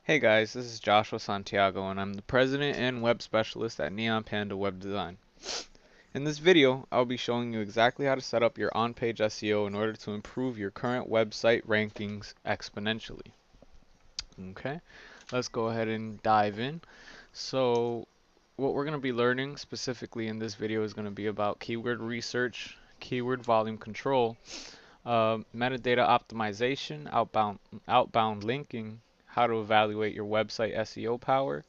Hey guys, this is Joshua Santiago and I'm the President and Web Specialist at Neon Panda Web Design. In this video, I'll be showing you exactly how to set up your on-page SEO in order to improve your current website rankings exponentially. Okay, let's go ahead and dive in. So, what we're going to be learning specifically in this video is going to be about keyword research, keyword volume control, metadata optimization, outbound linking, how to evaluate your website SEO power,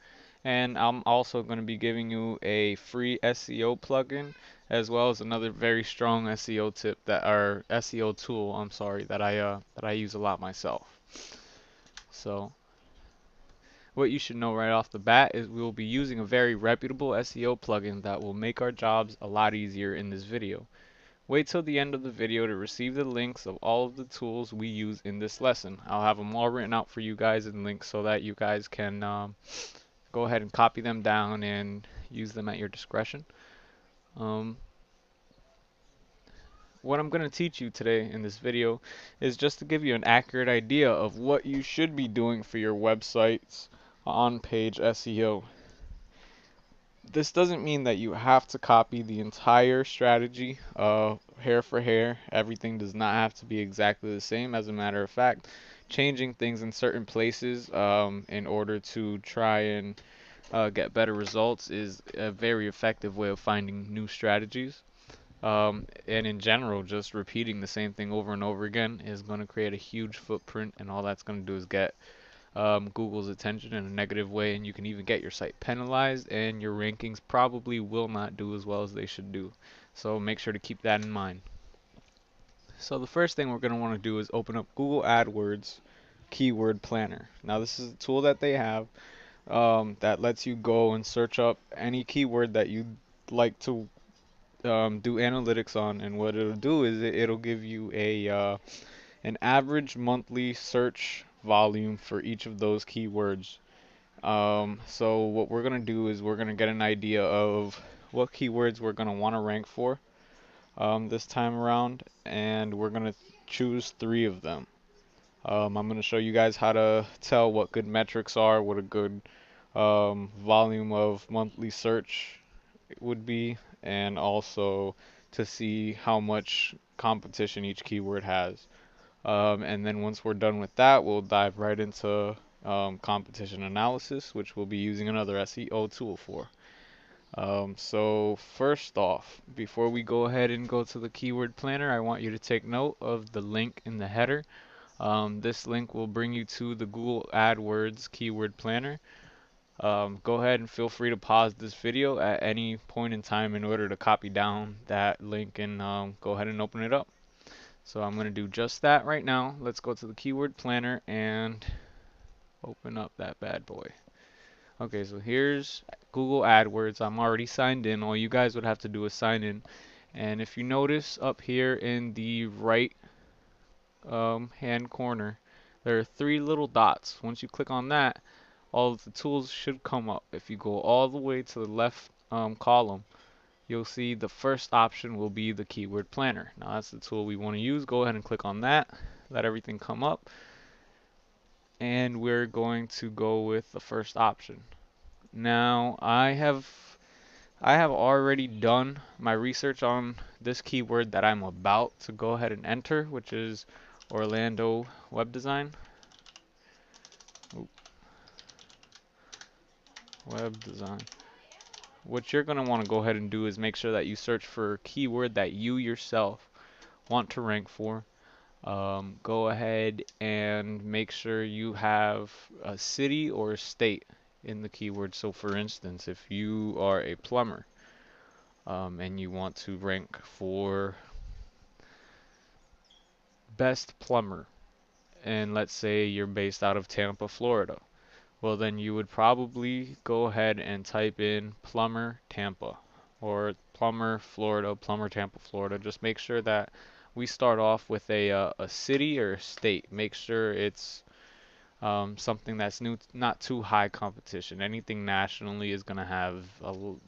and I'm also going to be giving you a free SEO plugin as well as another very strong SEO tip that or SEO tool, I'm sorry, that I use a lot myself. So, what you should know right off the bat is we will be using a very reputable SEO plugin that will make our jobs a lot easier in this video. Wait till the end of the video to receive the links of all of the tools we use in this lesson. I'll have them all written out for you guys in links so that you guys can go ahead and copy them down and use them at your discretion. Um, what I'm going to teach you today in this video is just to give you an accurate idea of what you should be doing for your website's on-page SEO. This doesn't mean that you have to copy the entire strategy, hair for hair. Everything does not have to be exactly the same. As a matter of fact, changing things in certain places in order to try and get better results is a very effective way of finding new strategies. And in general, just repeating the same thing over and over again is going to create a huge footprint, and all that's going to do is get Google's attention in a negative way, and you can even get your site penalized, and your rankings probably will not do as well as they should do. So make sure to keep that in mind. So the first thing we're going to want to do is open up Google AdWords Keyword Planner. Now this is a tool that they have that lets you go and search up any keyword that you'd like to do analytics on, and what it'll do is it'll give you an average monthly search volume for each of those keywords. So what we're gonna do is we're gonna get an idea of what keywords we're gonna want to rank for this time around, and we're gonna choose 3 of them. I'm gonna show you guys how to tell what good metrics are, what a good volume of monthly search would be, and also to see how much competition each keyword has. And then once we're done with that, we'll dive right into competition analysis, which we'll be using another SEO tool for. So first off, before we go ahead and go to the keyword planner, I want you to take note of the link in the header. This link will bring you to the Google AdWords keyword planner. Go ahead and feel free to pause this video at any point in time in order to copy down that link and go ahead and open it up. So I'm going to do just that right now. Let's go to the keyword planner and open up that bad boy. Okay, so here's Google AdWords. I'm already signed in. All you guys would have to do is sign in. And if you notice up here in the right hand corner, there are 3 little dots. Once you click on that, all of the tools should come up. If you go all the way to the left column, you'll see the first option will be the keyword planner. Now that's the tool we want to use. Go ahead and click on that. Let everything come up. And we're going to go with the first option. Now I have already done my research on this keyword that I'm about to go ahead and enter, which is Orlando web design. Web design. What you're going to want to go ahead and do is make sure that you search for a keyword that you yourself want to rank for. Go ahead and make sure you have a city or a state in the keyword. So for instance, if you are a plumber and you want to rank for best plumber, and let's say you're based out of Tampa, Florida, well then you would probably go ahead and type in plumber Tampa or plumber Florida, plumber Tampa, Florida. Just make sure that we start off with a city or a state. Make sure it's something that's new, not too high competition. Anything nationally is going to have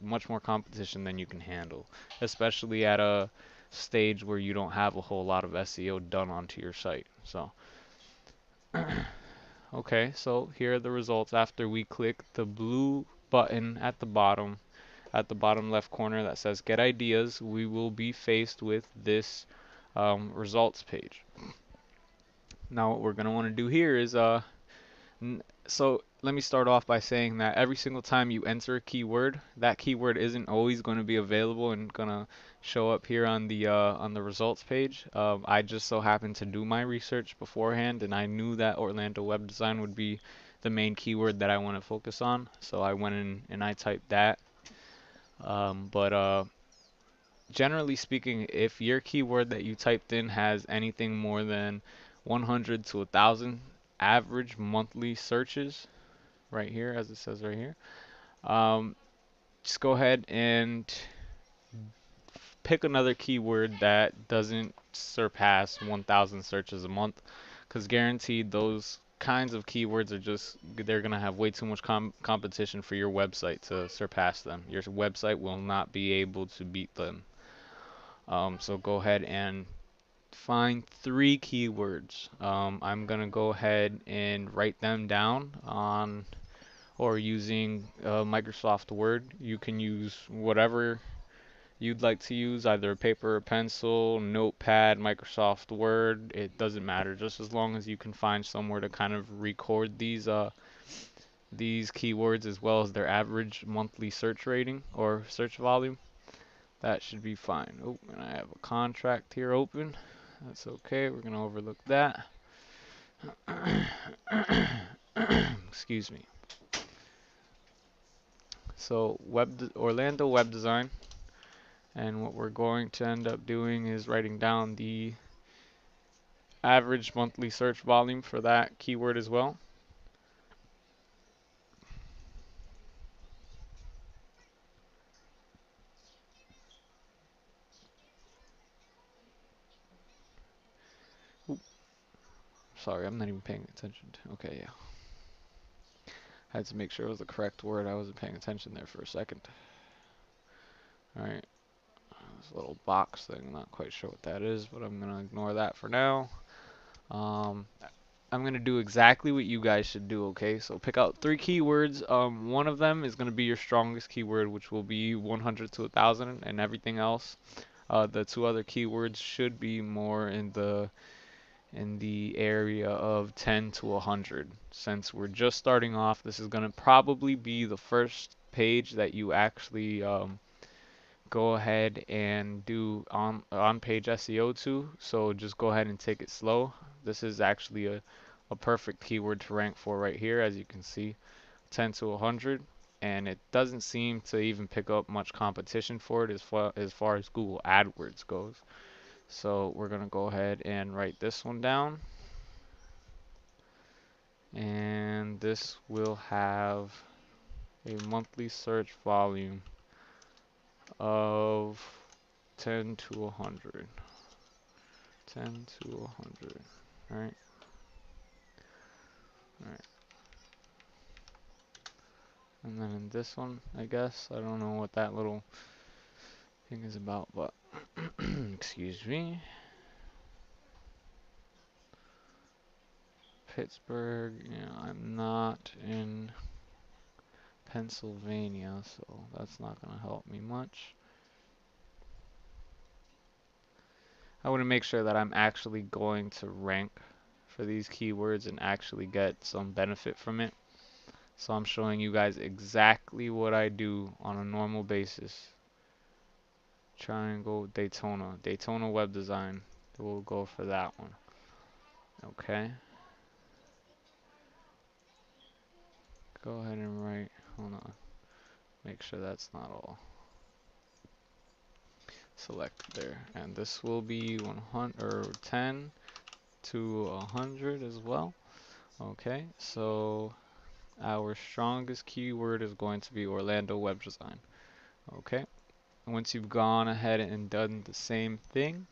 much more competition than you can handle, especially at a stage where you don't have a whole lot of SEO done onto your site. So Okay, so here are the results after we click the blue button at the bottom left corner that says Get Ideas. We will be faced with this results page. Now what we're going to want to do here is so let me start off by saying that every single time you enter a keyword, that keyword isn't always going to be available and gonna show up here on the results page. I just so happened to do my research beforehand, and I knew that Orlando web design would be the main keyword that I want to focus on. So I went in and I typed that. But generally speaking, if your keyword that you typed in has anything more than 100 to 1,000 average monthly searches, right here, as it says right here. Um, just go ahead and pick another keyword that doesn't surpass 1,000 searches a month, because guaranteed those kinds of keywords are just, they're going to have way too much competition for your website to surpass them. Your website will not be able to beat them. So go ahead and find 3 keywords. I'm going to go ahead and write them down on or using Microsoft Word. You can use whatever you'd like to use, either paper or pencil, notepad, Microsoft Word. It doesn't matter, just as long as you can find somewhere to kind of record these keywords as well as their average monthly search rating or search volume. That should be fine. Oh, and I have a contract here open. That's okay. We're gonna overlook that. Excuse me. So Orlando web design, and what we're going to end up doing is writing down the average monthly search volume for that keyword as well. Oop, sorry, I'm not even paying attention to. Okay, yeah. I had to make sure it was the correct word. I wasn't paying attention there for a second. Alright, this little box thing, I'm not quite sure what that is, but I'm going to ignore that for now. Um, I'm going to do exactly what you guys should do, okay? So pick out 3 keywords. One of them is going to be your strongest keyword, which will be 100 to 1,000, and everything else. The 2 other keywords should be more in the area of 10 to 100. Since we're just starting off, this is going to probably be the first page that you actually go ahead and do on page SEO to. So just go ahead and take it slow. This is actually a perfect keyword to rank for right here, as you can see, 10 to 100, and it doesn't seem to even pick up much competition for it as far as Google AdWords goes. So we're gonna go ahead and write this one down, and this will have a monthly search volume of 10 to 100. 10 to 100. Alright. Alright. And then in this one, I guess, I don't know what that little thing is about, but excuse me. Pittsburgh, yeah, I'm not in Pennsylvania, so that's not going to help me much. I want to make sure that I'm actually going to rank for these keywords and actually get some benefit from it. So I'm showing you guys exactly what I do on a normal basis. Triangle Daytona. Daytona web design. We'll go for that one. Okay. Go ahead and write. Hold on. Make sure that's not all selected there. And this will be 100 or 10 to 100 as well. Okay. So our strongest keyword is going to be Orlando web design. Okay. Once you've gone ahead and done the same thing,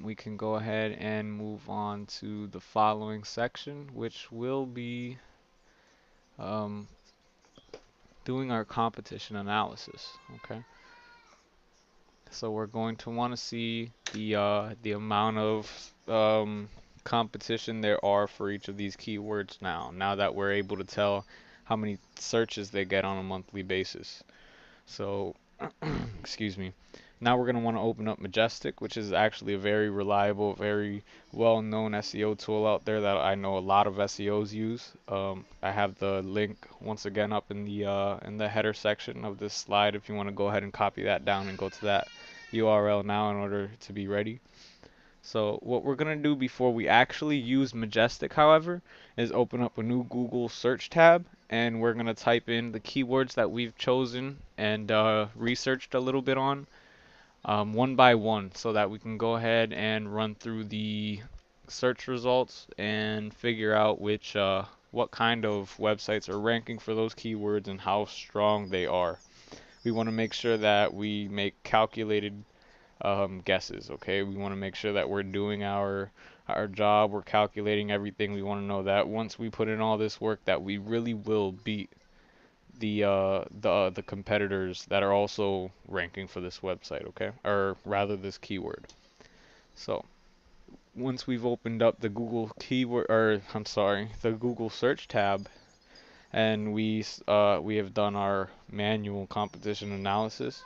we can go ahead and move on to the following section, which will be um, doing our competition analysis. Okay, so we're going to want to see the amount of competition there are for each of these keywords now that we're able to tell how many searches they get on a monthly basis. So, excuse me. Now we're going to want to open up Majestic, which is actually a very reliable, very well-known SEO tool out there that I know a lot of SEOs use. I have the link once again up in the header section of this slide if you want to go ahead and copy that down and go to that URL now in order to be ready. So what we're going to do before we actually use Majestic, however, is open up a new Google search tab, and we're going to type in the keywords that we've chosen and researched a little bit on one by one so that we can go ahead and run through the search results and figure out what kind of websites are ranking for those keywords and how strong they are. We want to make sure that we make calculated guesses. Okay, we want to make sure that we're doing our job. We're calculating everything. We want to know that once we put in all this work, that we really will beat the competitors that are also ranking for this website. Okay, or rather this keyword. So once we've opened up the Google keyword, or I'm sorry, the Google search tab, and we have done our manual competition analysis,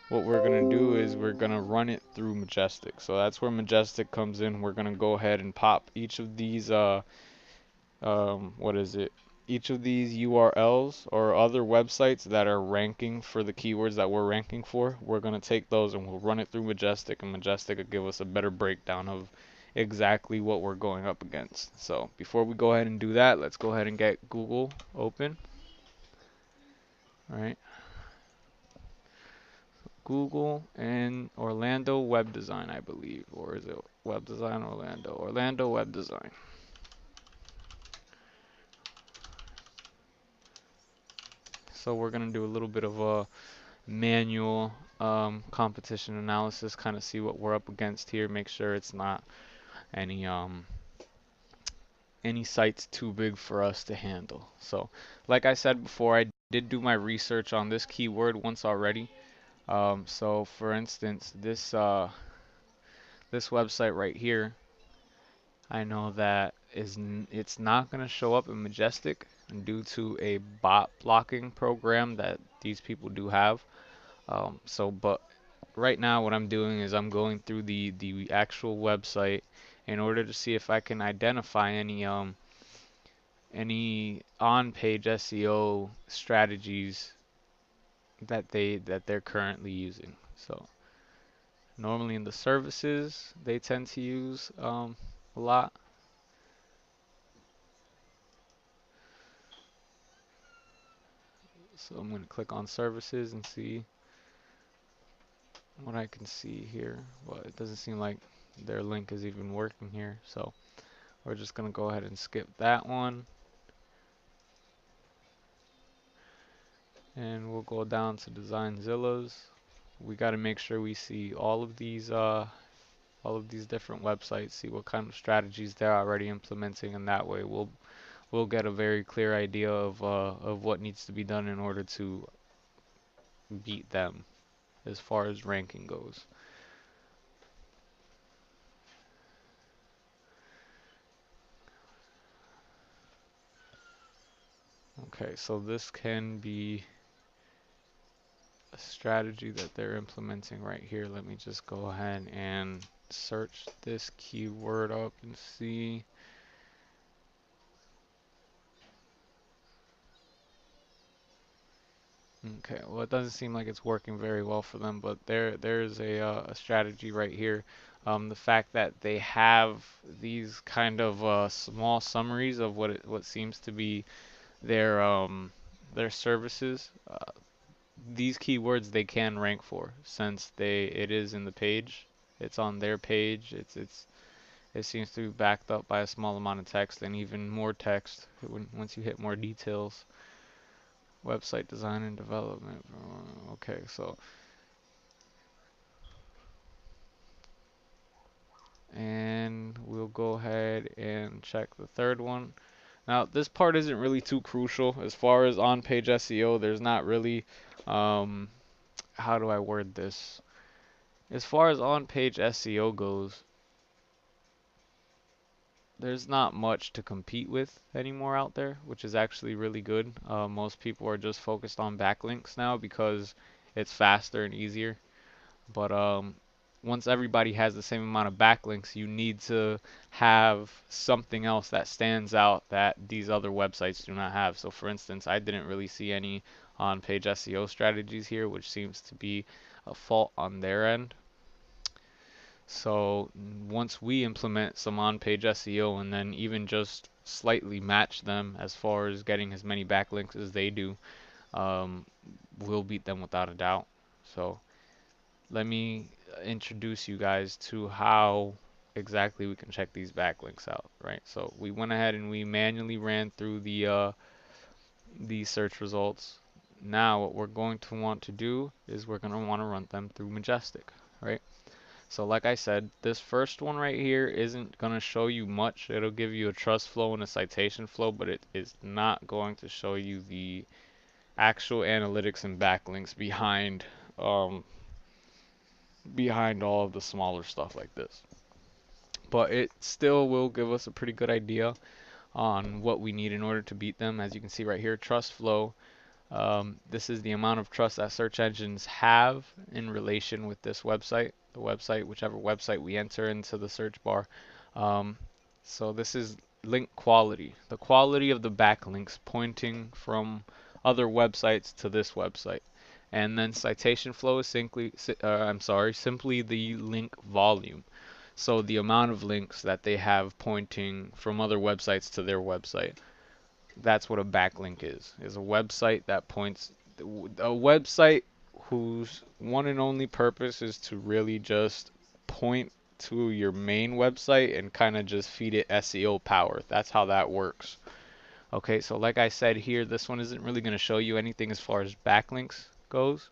what we're going to do is we're going to run it through Majestic. So that's where Majestic comes in. We're going to go ahead and pop each of these, what is it? Each of these URLs or other websites that are ranking for the keywords that we're ranking for, we're going to take those and we'll run it through Majestic, and Majestic will give us a better breakdown of exactly what we're going up against. So before we go ahead and do that, let's go ahead and get Google open. All right. Google and Orlando Web Design, I believe. Or is it Web Design Orlando? Orlando Web Design. So we're going to do a little bit of a manual competition analysis, kind of see what we're up against here, make sure it's not any any sites too big for us to handle. So like I said before, I did do my research on this keyword once already. So for instance, this website right here, I know that it's not going to show up in Majestic due to a bot blocking program that these people do have. But right now what I'm doing is I'm going through the actual website in order to see if I can identify any on-page SEO strategies that they're currently using. So normally in the services they tend to use a lot. So I'm going to click on services and see what I can see here. Well, it doesn't seem like their link is even working here. So we're just going to go ahead and skip that one. And we'll go down to Designzilla's. We got to make sure we see all of these different websites, see what kind of strategies they're already implementing, and that way we'll get a very clear idea of what needs to be done in order to beat them as far as ranking goes. Okay, so this can be a strategy that they're implementing right here. Let me just go ahead and search this keyword up and see. Okay, well it doesn't seem like it's working very well for them, but there's a strategy right here. The fact that they have these kind of small summaries of what seems to be their services. These keywords they can rank for since it is in the page. It's on their page. It seems to be backed up by a small amount of text and even more text once you hit more details. Website design and development. Okay, so and we'll go ahead and check the third one. Now, this part isn't really too crucial as far as on-page SEO. There's not really, how do I word this? As far as on-page SEO goes, there's not much to compete with anymore out there, which is actually really good. Most people are just focused on backlinks now because it's faster and easier. But once everybody has the same amount of backlinks, you need to have something else that stands out that these other websites do not have. So for instance, I didn't really see any on-page SEO strategies here, which seems to be a fault on their end. So once we implement some on-page SEO and then even just slightly match them as far as getting as many backlinks as they do, um, we'll beat them without a doubt. So let me introduce you guys to how exactly we can check these backlinks out, right? So we went ahead and we manually ran through the search results. Now what we're going to want to do is we're going to want to run them through Majestic, right? So like I said, this first one right here isn't going to show you much. It'll give you a trust flow and a citation flow, but it is not going to show you the actual analytics and backlinks um, behind all of the smaller stuff like this. But it still will give us a pretty good idea on what we need in order to beat them. As you can see right here, trust flow. This is the amount of trust that search engines have in relation with this website, the website, whichever website we enter into the search bar. Um, so this is link quality, the quality of the backlinks pointing from other websites to this website. And then citation flow is simply the link volume. So the amount of links that they have pointing from other websites to their website. That's what a backlink is a website that points, a website whose one and only purpose is to really just point to your main website and kind of just feed it SEO power. That's how that works. Okay, so like I said here, this one isn't really going to show you anything as far as backlinks goes.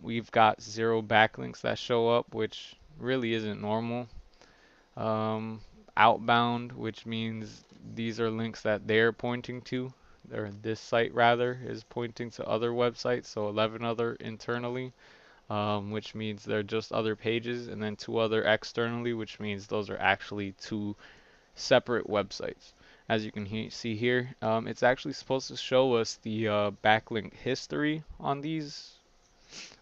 We've got 0 backlinks that show up, which really isn't normal. um, Outbound, which means these are links that they're pointing to, or this site rather is pointing to other websites, so 11 other internally, which means they're just other pages, and then 2 other externally, which means those are actually 2 separate websites. As you can see here, it's actually supposed to show us the backlink history on these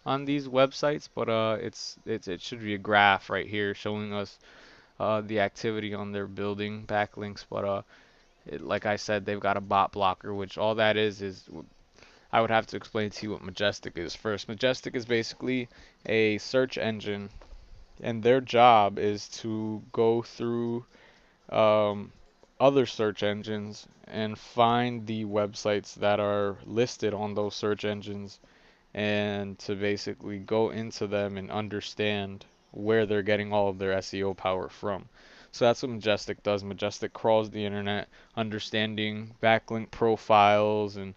websites, but it should be a graph right here showing us the activity on their building backlinks. But like I said, they've got a bot blocker, which all that is I would have to explain to you what Majestic is first. Majestic is basically a search engine, and their job is to go through um, other search engines and find the websites that are listed on those search engines, and to basically go into them and understand where they're getting all of their SEO power from. So that's what Majestic does. Majestic crawls the internet, understanding backlink profiles and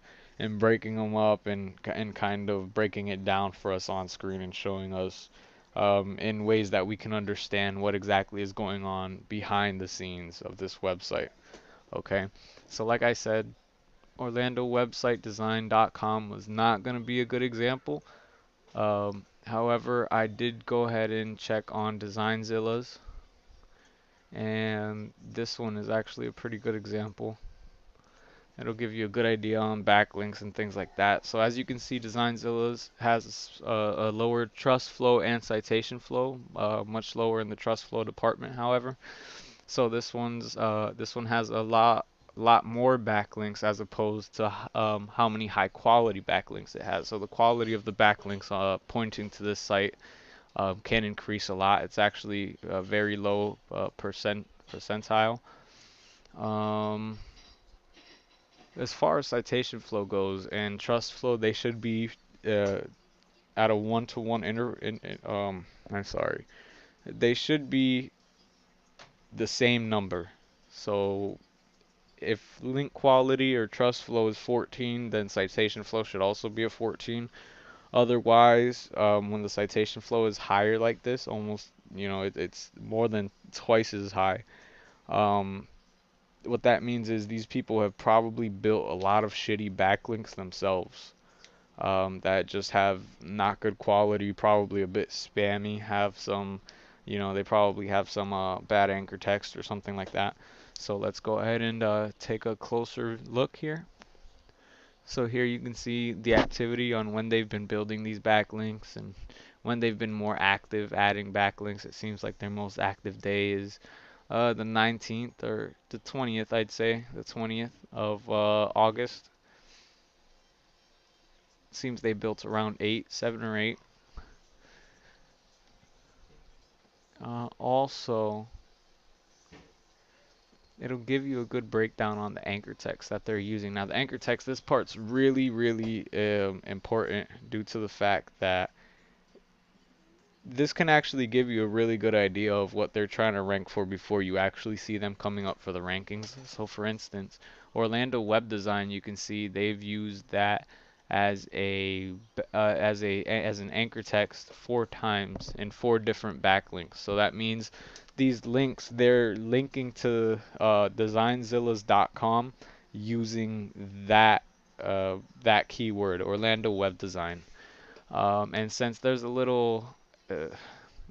breaking them up and kind of breaking it down for us on screen and showing us in ways that we can understand what exactly is going on behind the scenes of this website. Okay, so like I said, OrlandoWebsiteDesign.com was not going to be a good example. However, I did go ahead and check on Designzilla's, and this one is actually a pretty good example. It'll give you a good idea on backlinks and things like that. So as you can see, Designzilla's has a lower trust flow and citation flow, much lower in the trust flow department, however. So this one has a lot more backlinks as opposed to how many high quality backlinks it has. So the quality of the backlinks pointing to this site can increase a lot. It's actually a very low percentile. Um, as far as citation flow goes and trust flow, they should be uh, at a one-to-one I'm sorry. They should be the same number. So if link quality or trust flow is 14, then citation flow should also be a 14. Otherwise, when the citation flow is higher like this, almost, it's more than twice as high. Um, what that means is these people have probably built a lot of shitty backlinks themselves, that just have not good quality, probably a bit spammy, have some They probably have some bad anchor text or something like that. So let's go ahead and take a closer look here. So here you can see the activity on when they've been building these backlinks and when they've been more active adding backlinks. It seems like their most active day is the 19th or the 20th, I'd say, the 20th of August. Seems they built around 7 or 8. Also, it'll give you a good breakdown on the anchor text that they're using. Now, the anchor text, this part's really, really important due to the fact that this can actually give you a really good idea of what they're trying to rank for before you actually see them coming up for the rankings. So for instance, Orlando Web Design, you can see they've used that as as an anchor text 4 times in 4 different backlinks. So that means these links, they're linking to designzillas.com using that keyword, Orlando Web Design. And since there's a uh,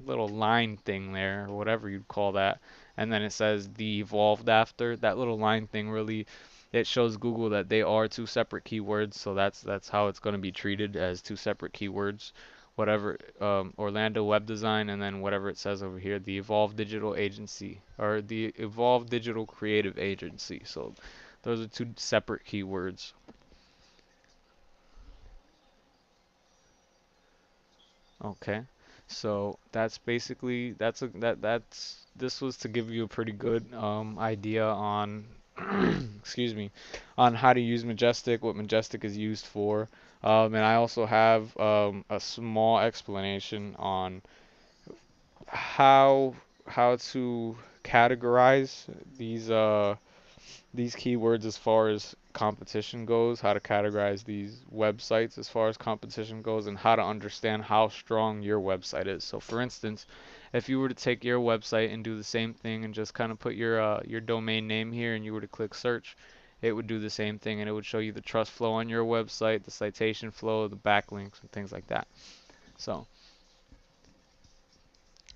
little line thing there, or whatever you'd call that, and then it says the evolved after, that little line thing really, it shows Google that they are 2 separate keywords, so that's how it's going to be treated, as 2 separate keywords. Whatever, Orlando Web Design, and then whatever it says over here, the Evolved Digital Agency, or the Evolved Digital Creative Agency. So those are 2 separate keywords. Okay. So that's basically that's this was to give you a pretty good idea on excuse me, on how to use Majestic, what Majestic is used for. And I also have a small explanation on how how to categorize these these keywords as far as competition goes, how to categorize these websites as far as competition goes, and how to understand how strong your website is. So for instance, if you were to take your website and do the same thing and just kind of put your domain name here and you were to click search, it would do the same thing and it would show you the trust flow on your website, the citation flow, the backlinks, and things like that. So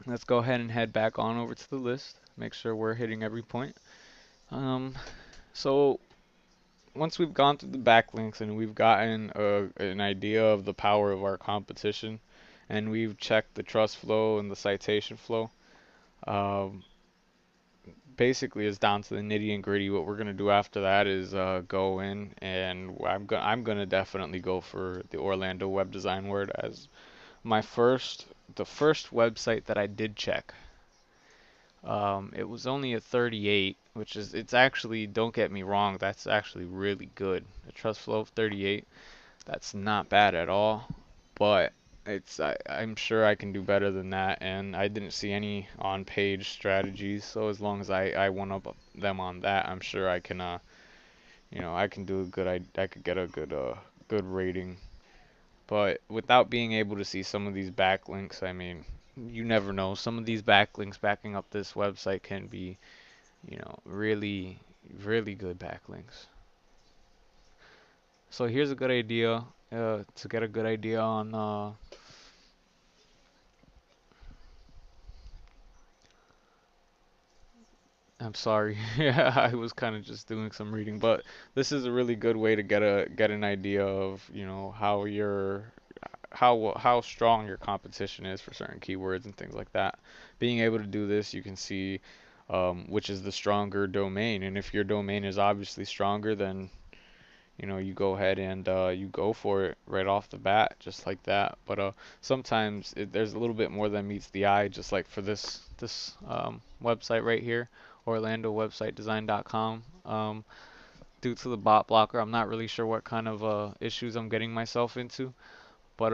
let's go ahead and head back on over to the list, make sure we're hitting every point. Um, so once we've gone through the backlinks and we've gotten an idea of the power of our competition, and we've checked the trust flow and the citation flow, um, basically it's down to the nitty and gritty. What we're gonna do after that is go in, and I'm gonna definitely go for the Orlando Web Design word as the first website that I did check. It was only a 38, which is, it's actually, don't get me wrong, that's actually really good. A trust flow of 38, that's not bad at all, but I'm sure I can do better than that, and I didn't see any on-page strategies, so as long as I one up them on that, I'm sure I can I can do a good, I could get a good rating. But without being able to see some of these backlinks, I mean, you never know. Some of these backlinks backing up this website can be, really, really good backlinks. So here's a good idea to get a good idea on. I'm sorry, yeah, I was kind of just doing some reading, but this is a really good way to get an idea of, how strong your competition is for certain keywords and things like that. Being able to do this, you can see which is the stronger domain, and if your domain is obviously stronger, then you go ahead and you go for it right off the bat, just like that. But sometimes there's a little bit more than meets the eye, just like for this website right here, OrlandoWebsiteDesign.com. Due to the bot blocker, I'm not really sure what kind of issues I'm getting myself into. But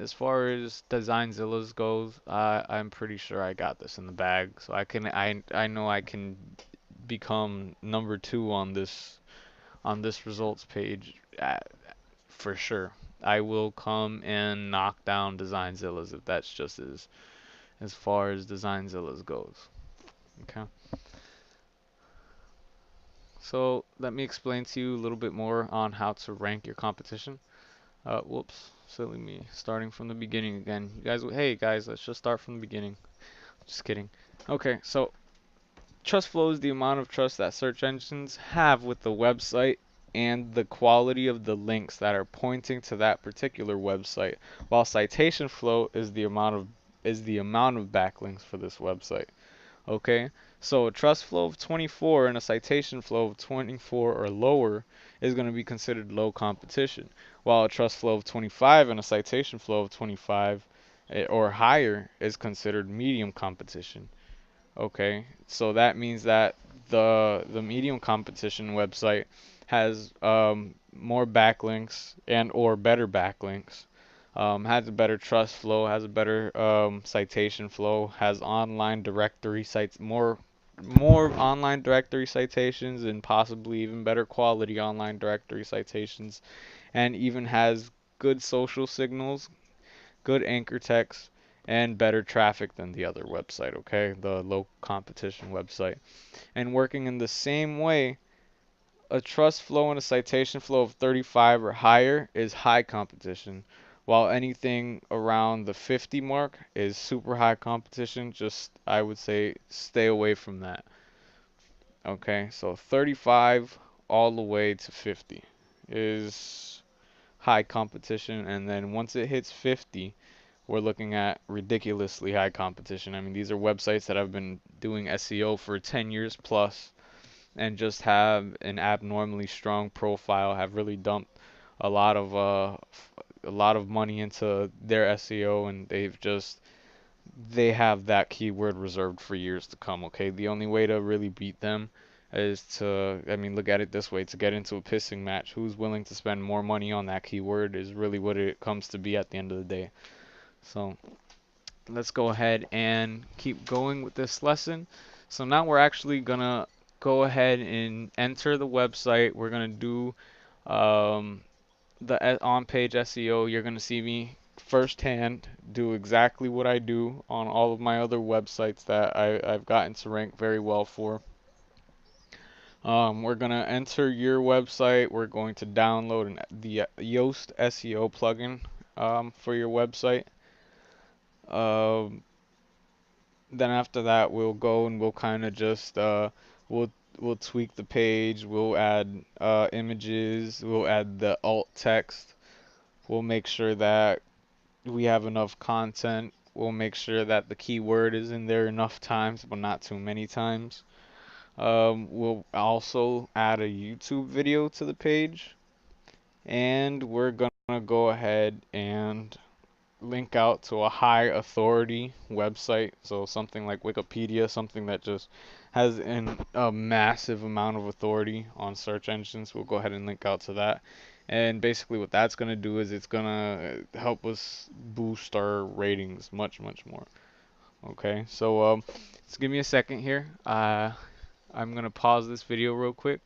as far as Designzillas goes, I'm pretty sure I got this in the bag. So I know I can become number 2 on this results page for sure. I will come and knock down Designzillas if that's just as far as Designzillas goes. Okay. So let me explain to you a little bit more on how to rank your competition. Whoops, silly me. Starting from the beginning again. You guys, hey guys, let's just start from the beginning. Just kidding. Okay, so trust flow is the amount of trust that search engines have with the website and the quality of the links that are pointing to that particular website, while citation flow is the amount of backlinks for this website. Okay, so a trust flow of 24 and a citation flow of 24 or lower is going to be considered low competition, while a trust flow of 25 and a citation flow of 25 or higher is considered medium competition. Okay, so that means that the medium competition website has more backlinks and or better backlinks, has a better trust flow, has a better citation flow, has online directory sites, more online directory citations, and possibly even better quality online directory citations, and even has good social signals, good anchor text, and better traffic than the other website, okay? The low competition website. And working in the same way, a trust flow and a citation flow of 35 or higher is high competition, while anything around the 50 mark is super high competition. Just, I would say, stay away from that. Okay, so 35 all the way to 50 is high competition, and then once it hits 50, we're looking at ridiculously high competition. I mean, these are websites that have been doing SEO for 10 years plus and just have an abnormally strong profile, have really dumped a lot of money into their SEO, and they have that keyword reserved for years to come, okay? The only way to really beat them is to, I mean, look at it this way, to get into a pissing match. Who's willing to spend more money on that keyword is really what it comes to be at the end of the day. So let's go ahead and keep going with this lesson. So now we're actually gonna go ahead and enter the website. We're gonna do the on-page SEO. You're gonna see me firsthand do exactly what I do on all of my other websites that I've gotten to rank very well for. We're gonna enter your website. We're going to download the Yoast SEO plugin for your website. Um, then after that, we'll go and we'll kind of just we'll tweak the page. We'll add images. We'll add the alt text. We'll make sure that we have enough content. We'll make sure that the keyword is in there enough times, but not too many times. We'll also add a YouTube video to the page, and we're gonna go ahead and link out to a high authority website. So something like Wikipedia, something that just has a massive amount of authority on search engines. We'll go ahead and link out to that. And basically what that's going to do is it's going to help us boost our ratings much, much more. Okay, so just give me a second here. I'm going to pause this video real quick.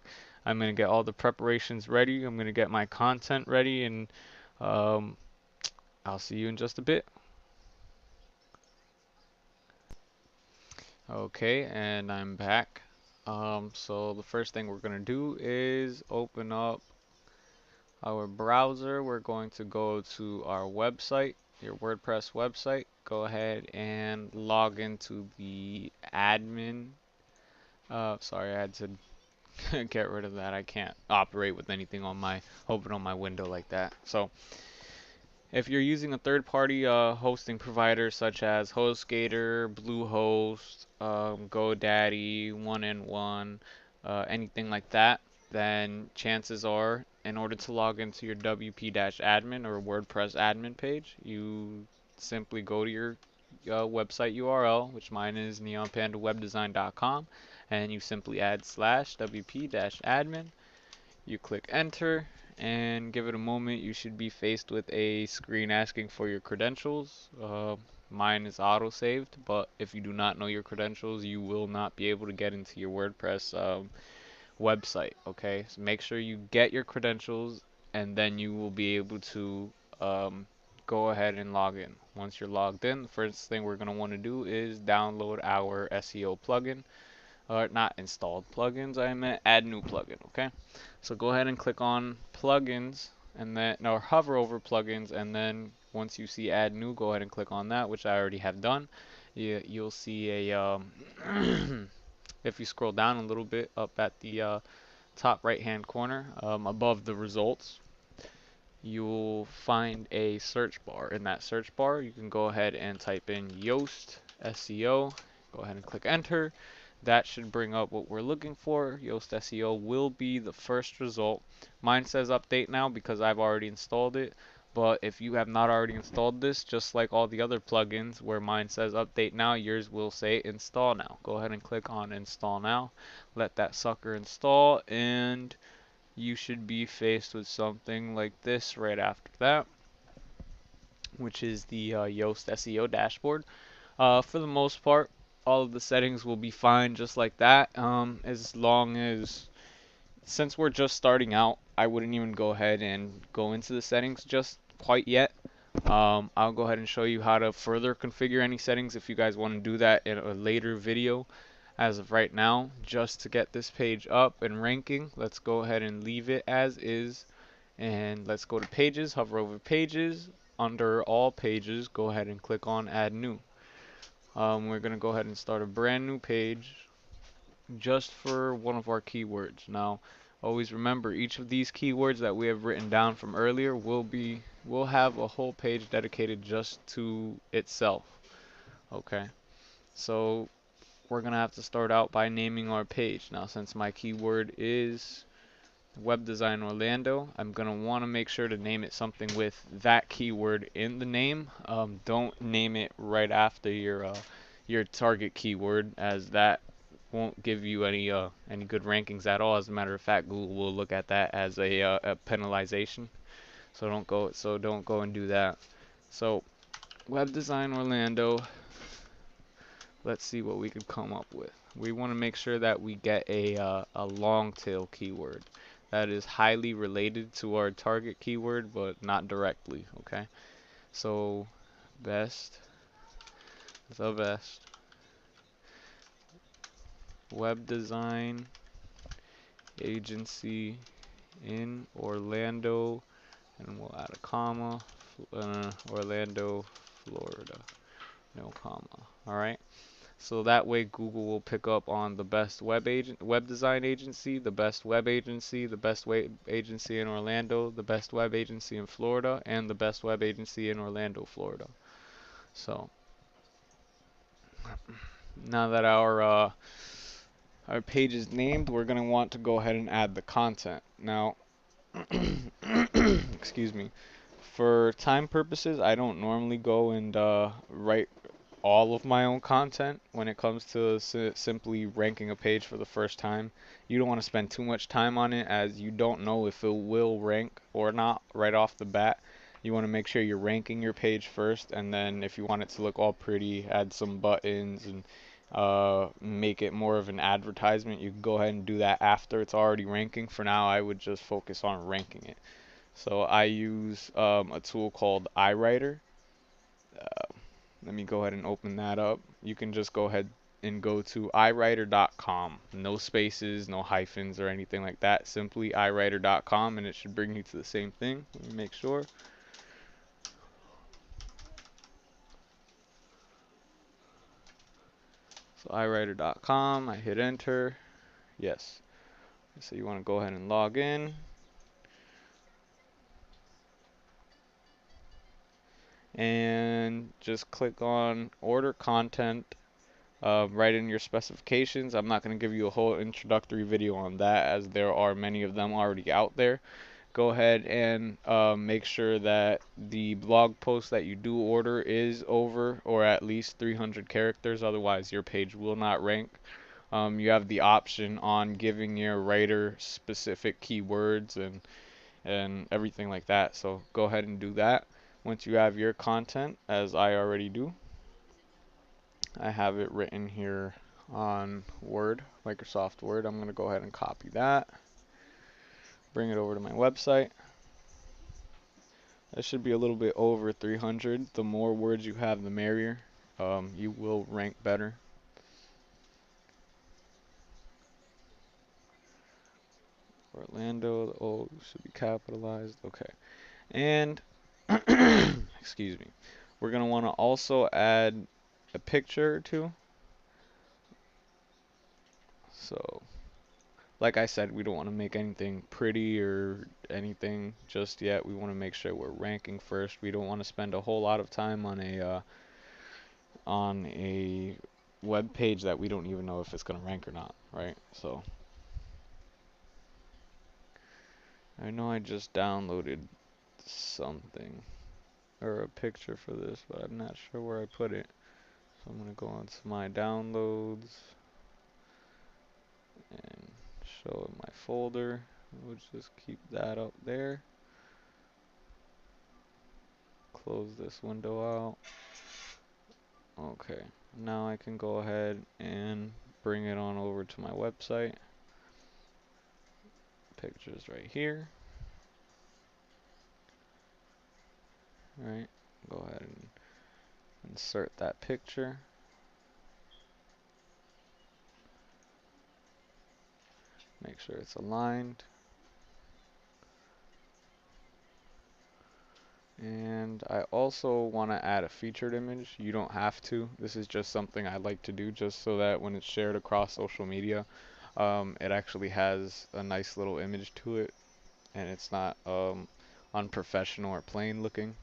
I'm going to get all the preparations ready. I'm going to get my content ready, and um, I'll see you in just a bit. Okay, and I'm back. So the first thing we're going to do is open up our browser. We're going to go to our website, your WordPress website. Go ahead and log into the admin. Sorry, I had to get rid of that. I can't operate with anything on my open on my window like that. So if you're using a third-party hosting provider such as HostGator, Bluehost, GoDaddy, One-in-One, anything like that, then chances are, in order to log into your WP-admin or WordPress admin page, you simply go to your website URL, which mine is neonpandawebdesign.com, and you simply add /WP-admin. You click enter and give it a moment. You should be faced with a screen asking for your credentials. Mine is auto saved, but if you do not know your credentials, you will not be able to get into your WordPress website. Okay, so make sure you get your credentials, and then you will be able to go ahead and log in. Once you're logged in, the first thing we're going to want to do is download our SEO plugin. Or not installed plugins, I meant add new plugin. Okay, so go ahead and click on plugins, and then or hover over plugins, and then once you see add new, go ahead and click on that, which I already have done. you'll see a if you scroll down a little bit up at the top right hand corner, above the results, you'll find a search bar. In that search bar, you can go ahead and type in Yoast SEO. Go ahead and click enter. That should bring up what we're looking for. Yoast SEO will be the first result. Mine says update now because I've already installed it. But if you have not already installed this, just like all the other plugins where mine says update now, yours will say install now. Go ahead and click on install now. Let that sucker install, and you should be faced with something like this right after that, which is the Yoast SEO dashboard. For the most part, all of the settings will be fine just like that, as long as, since we're just starting out, I wouldn't even go ahead and go into the settings just quite yet. I'll go ahead and show you how to further configure any settings if you guys want to do that in a later video. As of right now, just to get this page up and ranking, let's go ahead and leave it as is, and let's go to pages, hover over pages, under all pages, go ahead and click on add new. We're going to go ahead and start a brand new page just for one of our keywords. Now, always remember, each of these keywords that we have written down from earlier will have a whole page dedicated just to itself. Okay, so we're gonna have to start out by naming our page. Now, since my keyword is web design Orlando, I'm gonna want to make sure to name it something with that keyword in the name. Don't name it right after your target keyword, as that won't give you any good rankings at all. As a matter of fact, Google will look at that as a penalization. So don't go and do that. So web design Orlando. Let's see what we could come up with. We want to make sure that we get a long tail keyword that is highly related to our target keyword, but not directly. Okay. So best, the best web design agency in Orlando, and we'll add a comma, Orlando, Florida, no comma. All right. So that way Google will pick up on the best web design agency, the best web agency, the best web agency in Orlando, the best web agency in Florida, and the best web agency in Orlando, Florida. So now that our page is named, we're going to want to go ahead and add the content. Now, excuse me. For time purposes, I don't normally go and write all of my own content when it comes to simply ranking a page for the first time. You don't want to spend too much time on it, as you don't know if it will rank or not right off the bat. You want to make sure you're ranking your page first, and then if you want it to look all pretty, add some buttons and make it more of an advertisement. You can go ahead and do that after it's already ranking. For now, I would just focus on ranking it. So I use a tool called iWriter. Let me go ahead and open that up. You can just go ahead and go to iWriter.com. No spaces, no hyphens or anything like that. Simply iWriter.com, and it should bring you to the same thing. Let me make sure. So iWriter.com, I hit enter. Yes. So you want to go ahead and log in. And just click on order content. Write in your specifications. I'm not going to give you a whole introductory video on that, as there are many of them already out there. Go ahead and make sure that the blog post that you do order is over or at least 300 characters, otherwise your page will not rank. You have the option on giving your writer specific keywords and everything like that, so go ahead and do that. Once you have your content, as I already do, I have it written here on Word, Microsoft Word. I'm going to go ahead and copy that, bring it over to my website. That should be a little bit over 300. The more words you have, the merrier. You will rank better. Orlando, the O should be capitalized. Okay. And, excuse me, we're going to want to also add a picture or two. So, like I said, we don't want to make anything pretty or anything just yet. We want to make sure we're ranking first. We don't want to spend a whole lot of time on a web page that we don't even know if it's going to rank or not, right? So, I know I just downloaded something or a picture for this, but I'm not sure where I put it. So I'm going to go into my downloads and show in my folder. We'll just keep that up there. Close this window out. Okay, now I can go ahead and bring it on over to my website. Pictures right here. Right, go ahead and insert that picture. Make sure it's aligned. And I also want to add a featured image. You don't have to. This is just something I like to do just so that when it's shared across social media, it actually has a nice little image to it and it's not unprofessional or plain looking.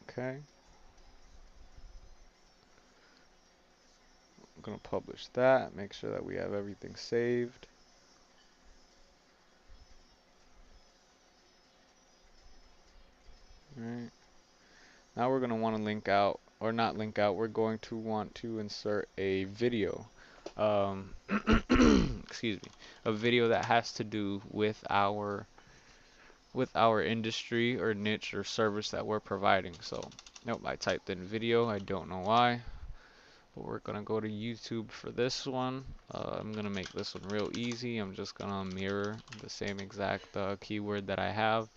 Okay. I'm going to publish that. Make sure that we have everything saved. Alright. Now we're going to want to link out, or not link out, we're going to want to insert a video. Excuse me. A video that has to do with our industry or niche or service that we're providing. So, nope, I typed in video. I don't know why. But we're going to go to YouTube for this one. I'm going to make this one real easy. I'm just going to mirror the same exact keyword that I have.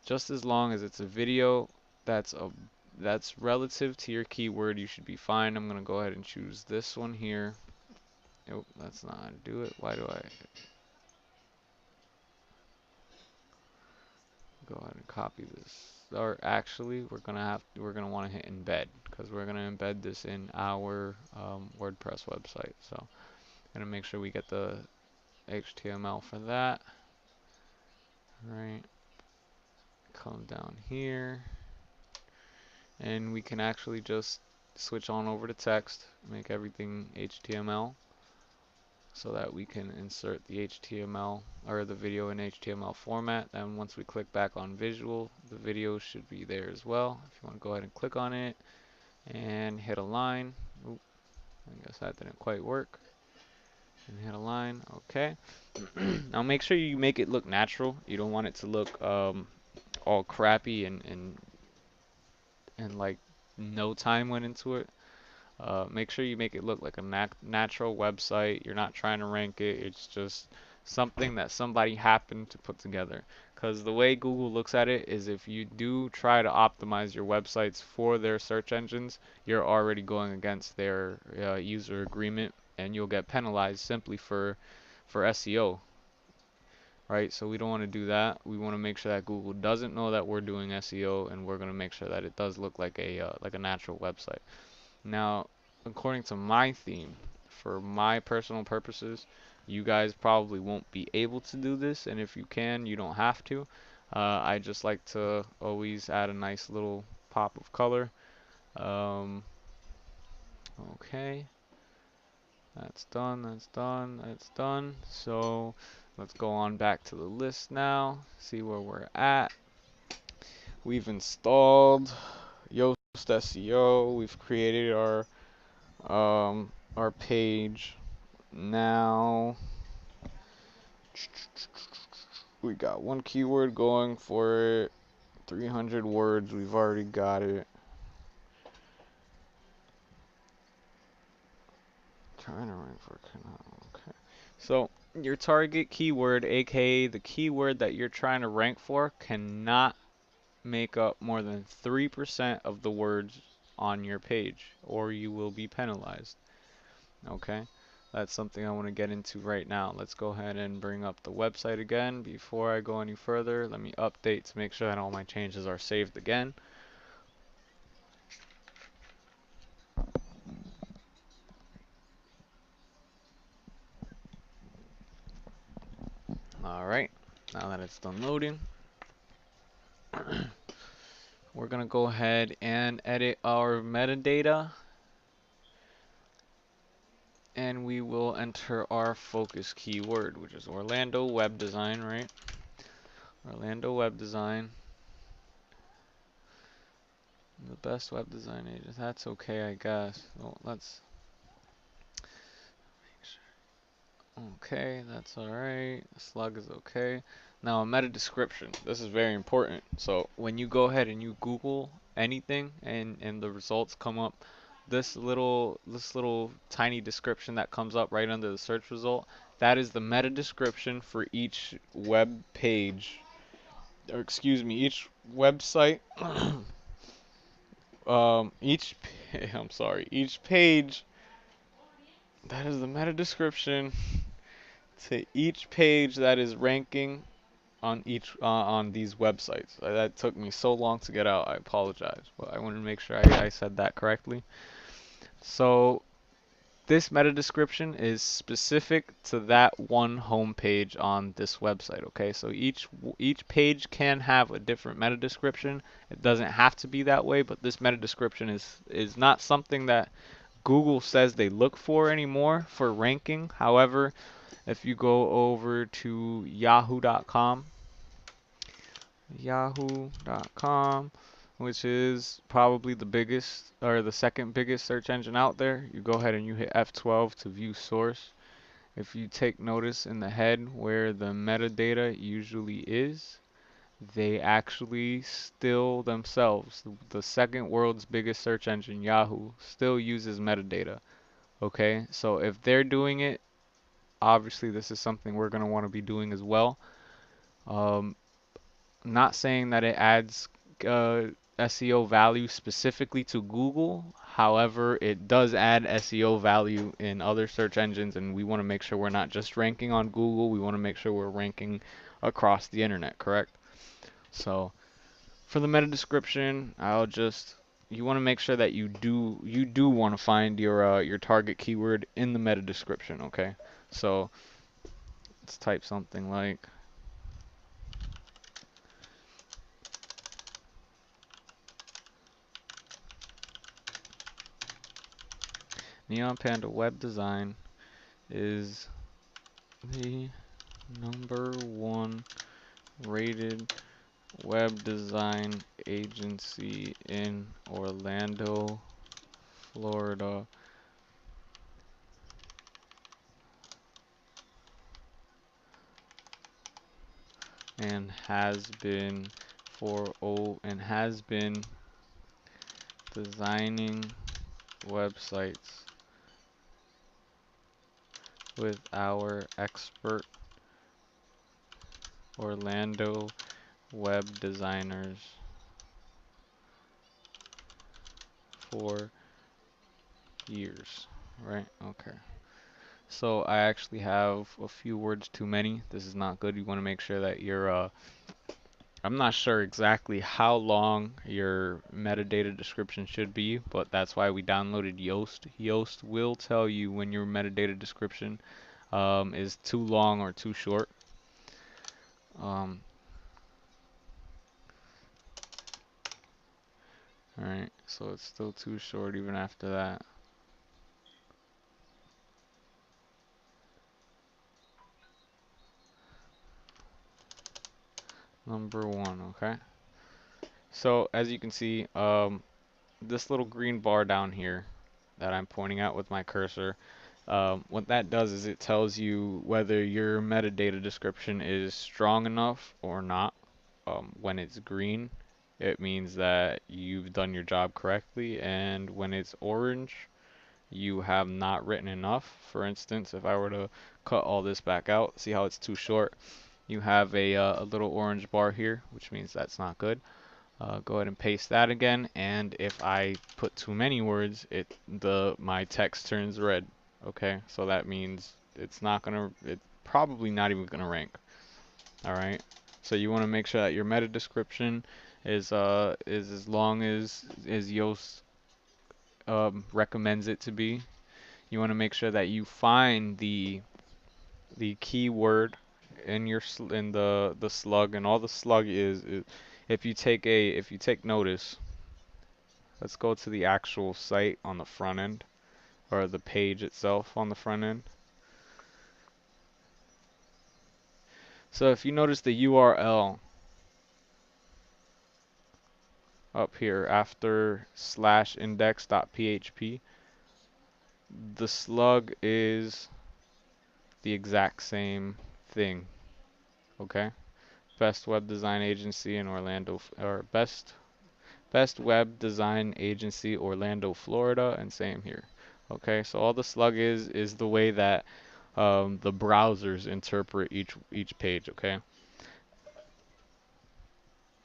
Just as long as it's a video that's relative to your keyword, you should be fine. I'm going to go ahead and choose this one here. Nope, that's not how to do it. Why do I go ahead and copy this? Or actually, we're gonna want to hit embed because we're gonna embed this in our WordPress website. So, gonna make sure we get the HTML for that. Right. Come down here, and we can actually just switch on over to text, make everything HTML, so that we can insert the HTML or the video in HTML format. And once we click back on visual, the video should be there as well. If you want to go ahead and click on it and hit align. Oop, I guess that didn't quite work. And hit align. Okay. Now make sure you make it look natural. You don't want it to look all crappy and like no time went into it. Make sure you make it look like a natural website. You're not trying to rank it. It's just something that somebody happened to put together. Because the way Google looks at it is if you do try to optimize your websites for their search engines, you're already going against their user agreement and you'll get penalized simply for SEO. Right? So we don't want to do that. We want to make sure that Google doesn't know that we're doing SEO and we're going to make sure that it does look like a natural website. Now, according to my theme, for my personal purposes, you guys probably won't be able to do this, and if you can, you don't have to. I just like to always add a nice little pop of color. Okay, that's done, that's done, that's done. So let's go on back to the list now, see where we're at. We've installed Yoast SEO. We've created our page. Now we got one keyword going for it. 300 words. We've already got it. Trying to rank for okay. So your target keyword, aka the keyword that you're trying to rank for, cannot make up more than 3% of the words on your page, or you will be penalized. Okay. that's something I want to get into right now. Let's go ahead and bring up the website again. Before I go any further, let me update to make sure that all my changes are saved again. Alright, now that it's done loading, we're going to go ahead and edit our metadata, and we will enter our focus keyword, which is Orlando web design, right? Orlando web design. The best web design agent. That's okay, I guess. Well, let's. Okay, that's alright. Slug is okay. Now, a meta description. This is very important. So, when you go ahead and you Google anything and the results come up, this little tiny description that comes up right under the search result, that is the meta description for each web page, or excuse me, each website. I'm sorry, each page. That is the meta description to each page that is ranking on these websites. That took me so long to get out. I apologize, but I wanted to make sure I said that correctly. So this meta description is specific to that one home page on this website. Okay, so each page can have a different meta description. It doesn't have to be that way, but this meta description is not something that Google says they look for anymore for ranking. However, if you go over to yahoo.com, which is probably the biggest or the second biggest search engine out there, you go ahead and you hit F12 to view source. If you take notice in the head where the metadata usually is, they actually still themselves, the second world's biggest search engine, Yahoo, still uses metadata. Okay, so if they're doing it, obviously this is something we're going to want to be doing as well. Um, Not saying that it adds uh, SEO value specifically to Google. However, it does add SEO value in other search engines, and we want to make sure we're not just ranking on Google. We want to make sure we're ranking across the internet, correct? So for the meta description, you want to make sure that you do want to find your target keyword in the meta description, okay? So let's type something like Neon Panda web design is the #1 rated web design agency in Orlando, Florida, and has been designing websites with our expert Orlando web designers for years, right? Okay. So I actually have a few words too many. This is not good. You want to make sure that I'm not sure exactly how long your metadata description should be, but that's why we downloaded Yoast. Yoast will tell you when your metadata description is too long or too short. Alright, so it's still too short even after that. #1, okay? So as you can see, this little green bar down here that I'm pointing out with my cursor, what that does is it tells you whether your metadata description is strong enough or not. When it's green, it means that you've done your job correctly, and when it's orange, you have not written enough. For instance, if I were to cut all this back out, see how it's too short? You have a little orange bar here, which means that's not good. Go ahead and paste that again, and if I put too many words, my text turns red. Okay, so that means it's probably not even gonna rank. All right. So you want to make sure that your meta description is as long as Yoast recommends it to be. You want to make sure that you find the keyword in in the slug, and all the slug is if you take notice, let's go to the actual site on the front end, or the page itself on the front end. So if you notice the URL up here after slash index.php, the slug is the exact same thing. Okay, best web design agency in Orlando, or best web design agency Orlando, Florida, and same here. Okay, so all the slug is the way that the browsers interpret each page. Okay,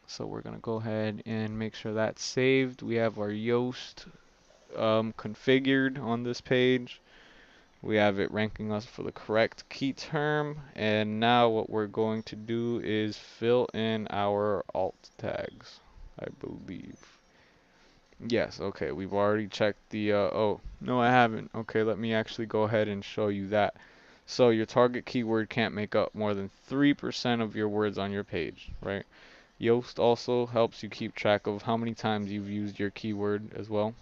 so we're gonna go ahead and make sure that's saved. We have our Yoast configured on this page. We have it ranking us for the correct key term, and now what we're going to do is fill in our alt tags, I believe. Yes, okay, we've already checked the, oh, no I haven't. Okay, let me actually go ahead and show you that. So your target keyword can't make up more than 3% of your words on your page, right? Yoast also helps you keep track of how many times you've used your keyword as well.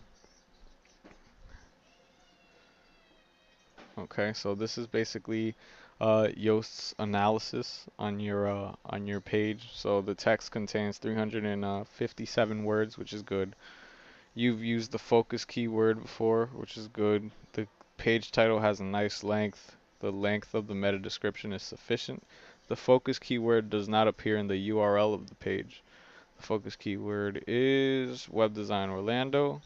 Okay, so this is basically Yoast's analysis on your page. So the text contains 357 words, which is good. You've used the focus keyword before, which is good. The page title has a nice length. The length of the meta description is sufficient. The focus keyword does not appear in the URL of the page. The focus keyword is Web Design Orlando.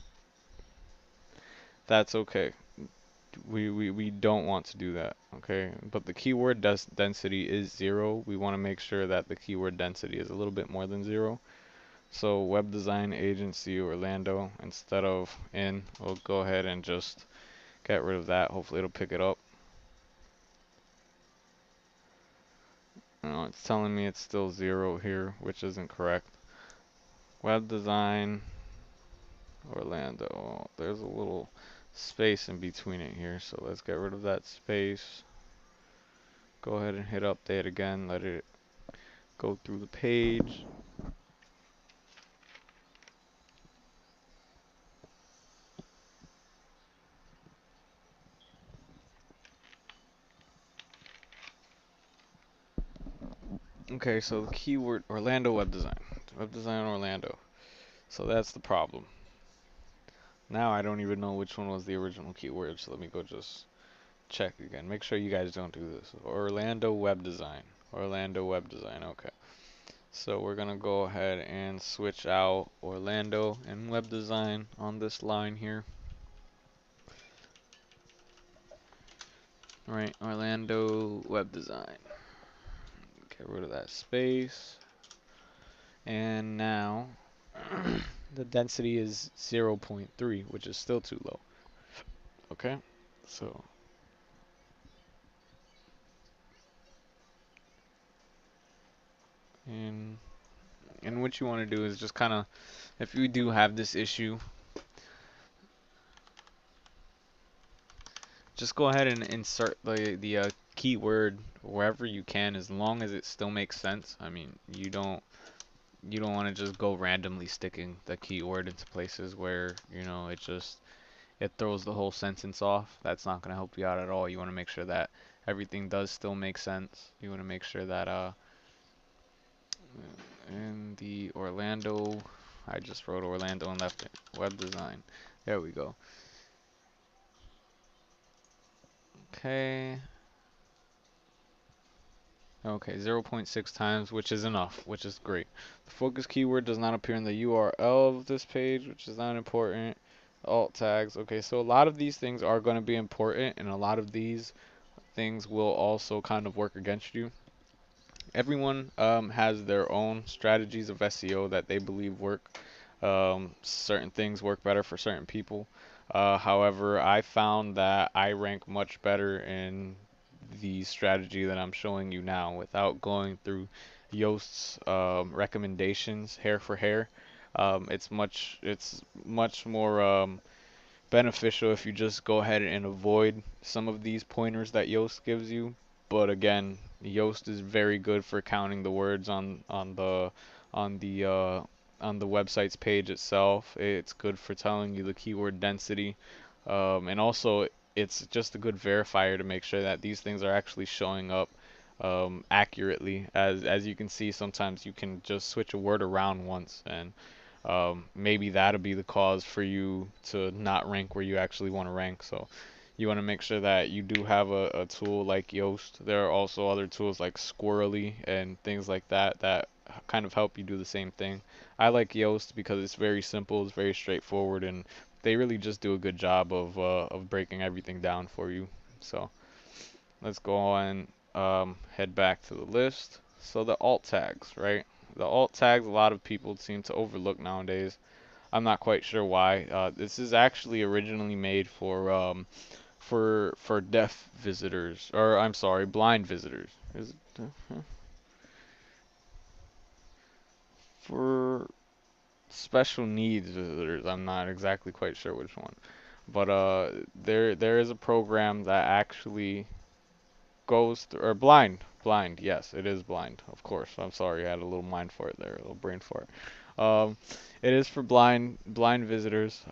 That's okay. We don't want to do that, okay? But the keyword density is 0. We want to make sure that the keyword density is a little bit more than 0. So web design agency Orlando instead of in, we'll go ahead and just get rid of that. Hopefully it'll pick it up. It's telling me it's still 0 here, which isn't correct. Web design Orlando. There's a little space in between it here, so let's get rid of that space. Go ahead and hit update again, let it go through the page. Okay, so the keyword Orlando web design Orlando. So that's the problem. Now I don't even know which one was the original keyword, so let me go just check again. Make sure you guys don't do this. Orlando web design. Orlando web design. Okay. So we're gonna go ahead and switch out Orlando and web design on this line here. All right, Orlando web design. Get rid of that space. And now the density is 0.3, which is still too low. Okay, so and what you want to do is just kind of, if you do have this issue, just go ahead and insert the keyword wherever you can, as long as it still makes sense. I mean, you don't want to just go randomly sticking the keyword into places where, you know, it throws the whole sentence off. That's not going to help you out at all. You want to make sure that everything does still make sense. You want to make sure that in the Orlando, I just wrote Orlando and left it. Web design. There we go. Okay. Okay, 0.6 times, which is enough, which is great. The focus keyword does not appear in the URL of this page, which is not important. Alt tags. Okay, so a lot of these things are going to be important, and a lot of these things will also kind of work against you. Everyone has their own strategies of SEO that they believe work. Certain things work better for certain people. However, I found that I rank much better in the strategy that I'm showing you now without going through Yoast's recommendations hair for hair. It's much more beneficial if you just go ahead and avoid some of these pointers that Yoast gives you. But again, Yoast is very good for counting the words on the uh, on the website's page itself. It's good for telling you the keyword density, and also it's just a good verifier to make sure that these things are actually showing up accurately. As you can see, sometimes you can just switch a word around once and maybe that'll be the cause for you to not rank where you actually want to rank. So you want to make sure that you do have a tool like Yoast. There are also other tools like Squirrely and things like that that kind of help you do the same thing. I like Yoast because it's very simple, it's very straightforward, and they really just do a good job of breaking everything down for you. So let's go on head back to the list. So the alt tags, right? The alt tags a lot of people seem to overlook nowadays. I'm not quite sure why. This is actually originally made for deaf visitors, or I'm sorry, blind visitors. Is it for special needs visitors? I'm not exactly quite sure which one. But there is a program that actually goes through, or blind, yes, it is blind, of course. I'm sorry, I had a little mind fart there, a little brain fart. It is for blind visitors.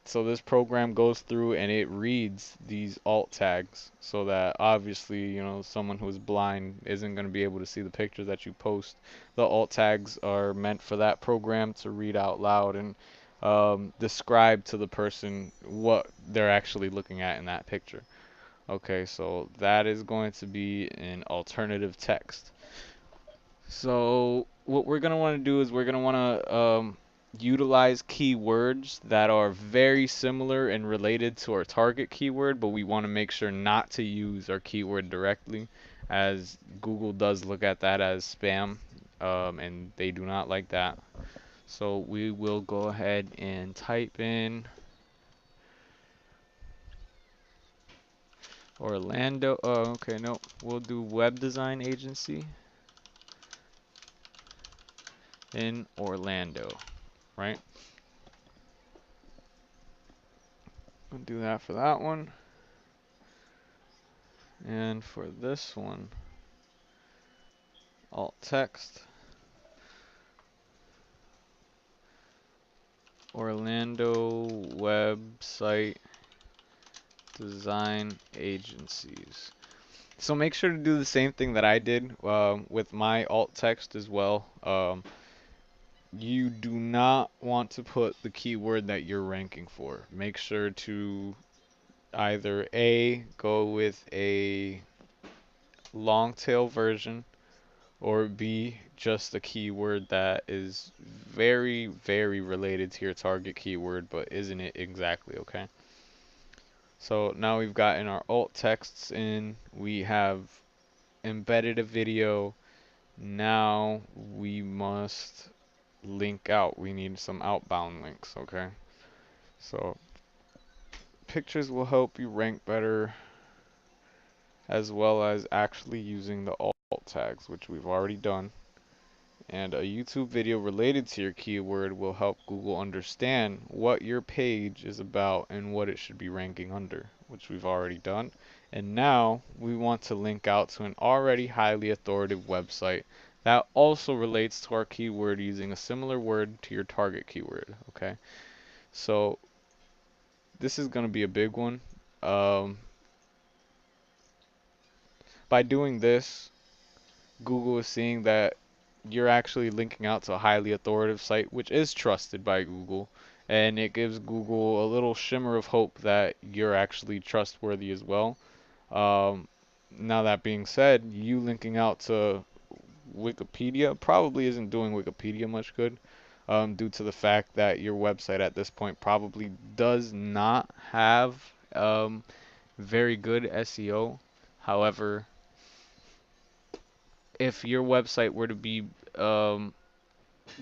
So this program goes through and it reads these alt tags so that obviously, someone who's blind isn't going to be able to see the pictures that you post. The alt tags are meant for that program to read out loud and describe to the person what they're actually looking at in that picture. Okay, so that is going to be an alternative text. So what we're gonna want to do is we're gonna want to utilize keywords that are very similar and related to our target keyword, but we want to make sure not to use our keyword directly, as Google does look at that as spam, and they do not like that. So we will go ahead and type in Orlando. Oh, okay, no, we'll do web design agency in Orlando, right? We'll do that for that one. And for this one, alt text, Orlando website design agencies. So make sure to do the same thing that I did with my alt text as well. You do not want to put the keyword that you're ranking for. Make sure to either A, go with a long tail version, or B, just a keyword that is very, very related to your target keyword, but isn't it exactly, okay? So now we've gotten our alt texts in, we have embedded a video. Now we must link out. We need some outbound links, okay? So pictures will help you rank better as well as actually using the alt tags, which we've already done. And a YouTube video related to your keyword will help Google understand what your page is about and what it should be ranking under, which we've already done. And now we want to link out to an already highly authoritative website that also relates to our keyword using a similar word to your target keyword. Okay, so this is going to be a big one. Um, by doing this, Google is seeing that you're actually linking out to a highly authoritative site, which is trusted by Google, and it gives Google a little shimmer of hope that you're actually trustworthy as well. Um, Now that being said, you linking out to Wikipedia probably isn't doing Wikipedia much good, due to the fact that your website at this point probably does not have um, very good SEO. However, if your website were to be um,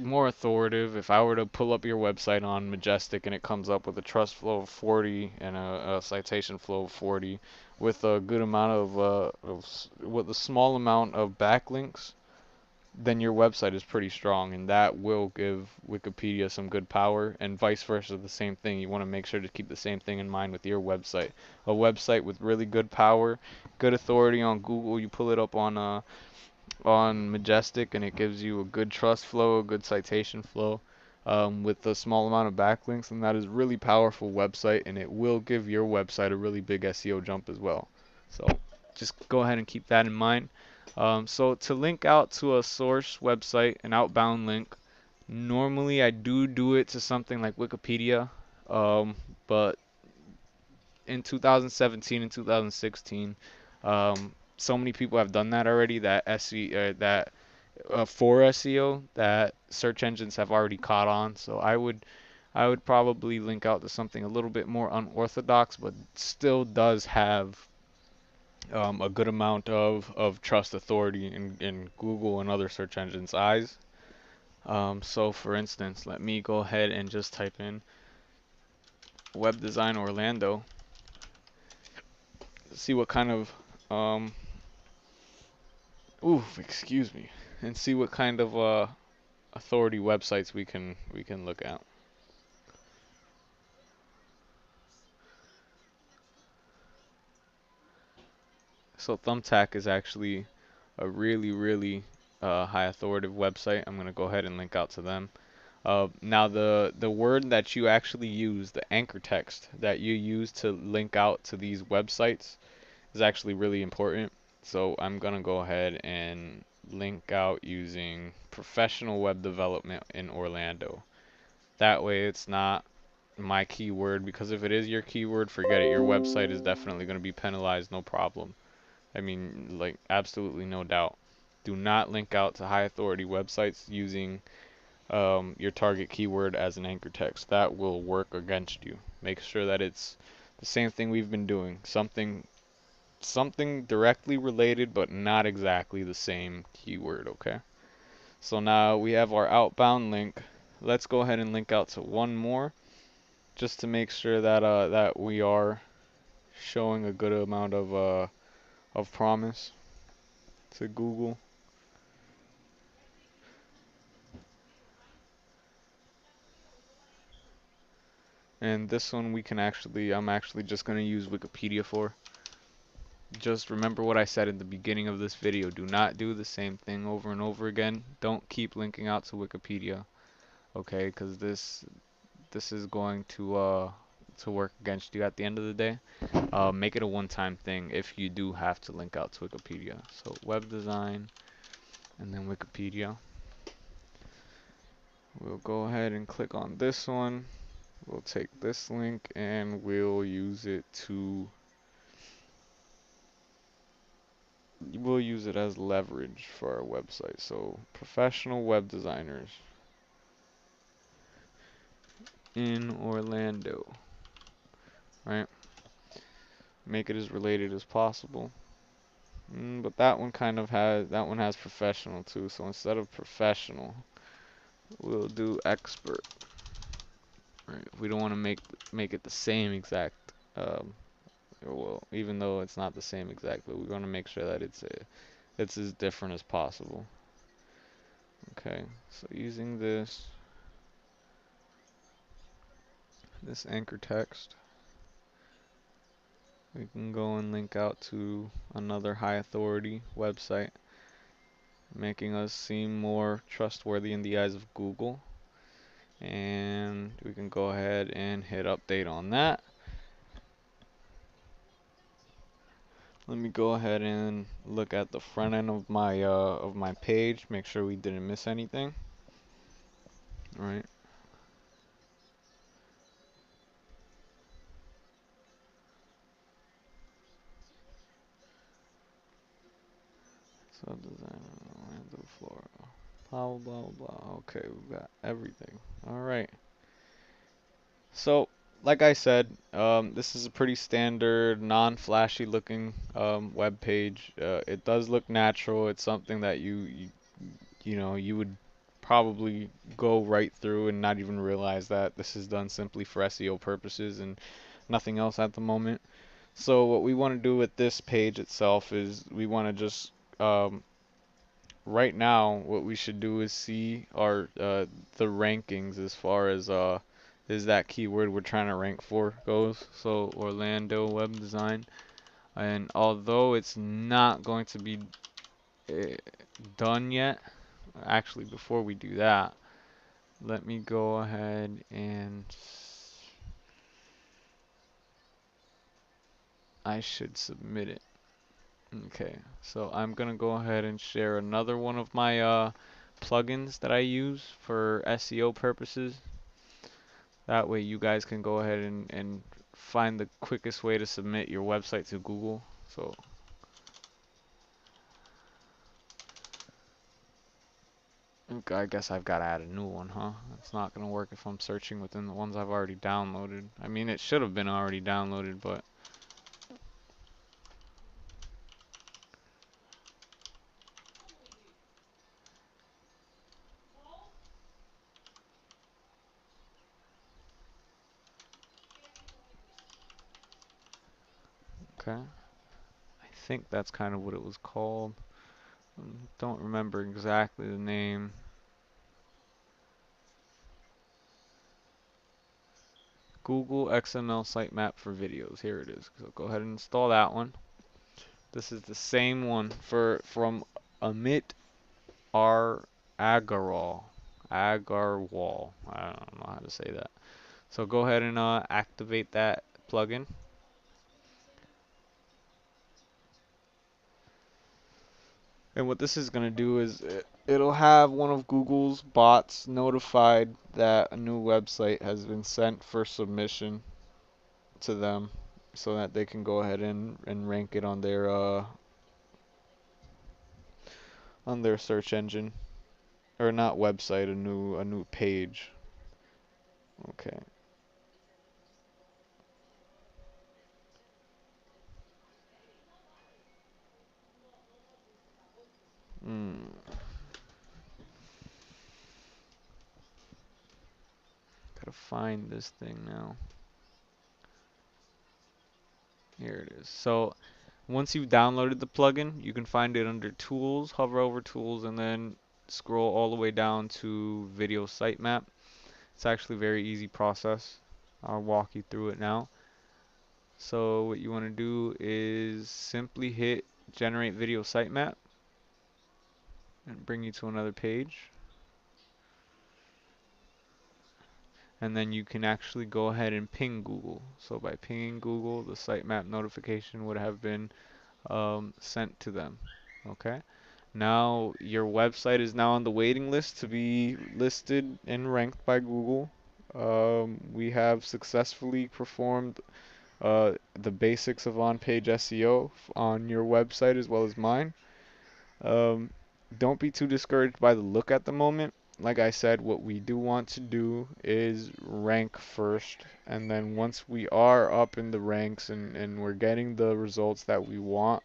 more authoritative. If I were to pull up your website on Majestic and it comes up with a trust flow of 40 and a citation flow of 40 with a good amount with a small amount of backlinks, then your website is pretty strong, and that will give Wikipedia some good power, and vice versa, the same thing. You want to make sure to keep the same thing in mind with your website. A website with really good power, good authority on Google, you pull it up on Majestic, and it gives you a good trust flow, a good citation flow, with a small amount of backlinks, and that is really powerful website, and it will give your website a really big SEO jump as well. So just go ahead and keep that in mind. So to link out to a source website, an outbound link, normally I do it to something like Wikipedia, but in 2017 and 2016, so many people have done that already that for SEO that search engines have already caught on. So I would probably link out to something a little bit more unorthodox, but still does have a good amount of trust authority in Google and other search engines' eyes. So for instance, let me go ahead and just type in web design Orlando, see what kind of um, excuse me, and see what kind of authority websites we can look at. So Thumbtack is actually a really high authoritative website. I'm gonna go ahead and link out to them. Now the word that you actually use, the anchor text that you use to link out to these websites is actually really important. So I'm gonna go ahead and link out using professional web development in Orlando. That way it's not my keyword, because if it is your keyword, forget it. Your website is definitely going to be penalized, no problem. I mean, like, absolutely no doubt. Do not link out to high authority websites using your target keyword as an anchor text. That will work against you. Make sure that it's the same thing we've been doing. Something directly related, but not exactly the same keyword, okay? So now we have our outbound link. Let's go ahead and link out to one more, just to make sure that we are showing a good amount of promise to Google. And this one I'm actually just going to use Wikipedia for. Just remember what I said in the beginning of this video. Do not do the same thing over and over again. Don't keep linking out to Wikipedia, okay? Because this is going to work against you at the end of the day. Make it a one-time thing if you do have to link out to Wikipedia. So web design and then Wikipedia. We'll go ahead and click on this one. We'll take this link and we'll use it as leverage for our website. So professional web designers in Orlando, right? Make it as related as possible. But that one has professional too. So instead of professional, we'll do expert. Right? We don't want to make it the same exact. Well, even though it's not the same exact, but we want to make sure that it's as different as possible. Okay, so using this anchor text, we can go and link out to another high authority website, making us seem more trustworthy in the eyes of Google. And we can go ahead and hit update on that. Let me go ahead and look at the front end of my page, make sure we didn't miss anything. All right. So design Orlando, Florida. Blah blah blah. Okay, we got everything. All right. So, like I said, this is a pretty standard, non-flashy looking web page. It does look natural. It's something that you know you would probably go right through and not even realize that this is done simply for SEO purposes and nothing else at the moment. So what we want to do with this page itself is we want to just right now what we should do is see our the rankings as far as is that keyword we're trying to rank for goes. So Orlando web design, and although it's not going to be uh, done yet, actually before we do that, let me go ahead and I should submit it. Okay, so I'm gonna go ahead and share another one of my plugins that I use for SEO purposes. That way you guys can go ahead and find the quickest way to submit your website to Google. So okay, I guess I've got to add a new one, huh? It's not gonna work if I'm searching within the ones I've already downloaded. I mean, it should have been already downloaded, but okay. I think that's kind of what it was called. Don't remember exactly the name. Google XML sitemap for videos. Here it is. So go ahead and install that one. This is the same one from Amit R Agarwal. Agarwal. I don't know how to say that. So go ahead and activate that plugin. And what this is going to do is it'll have one of Google's bots notified that a new website has been sent for submission to them so that they can go ahead and rank it on their search engine, or not website, a new page. Okay. Hmm. Gotta find this thing now. Here it is. So once you've downloaded the plugin, you can find it under Tools, hover over Tools, and then scroll all the way down to Video Sitemap. It's actually a very easy process. I'll walk you through it now. So what you want to do is simply hit Generate Video Sitemap and bring you to another page. And then you can actually go ahead and ping Google. So by pinging Google, the sitemap notification would have been sent to them. Okay. Now your website is now on the waiting list to be listed and ranked by Google. We have successfully performed the basics of on-page SEO on your website as well as mine. Um, don't be too discouraged by the look at the moment. Like I said, what we do want to do is rank first, and then once we are up in the ranks and we're getting the results that we want,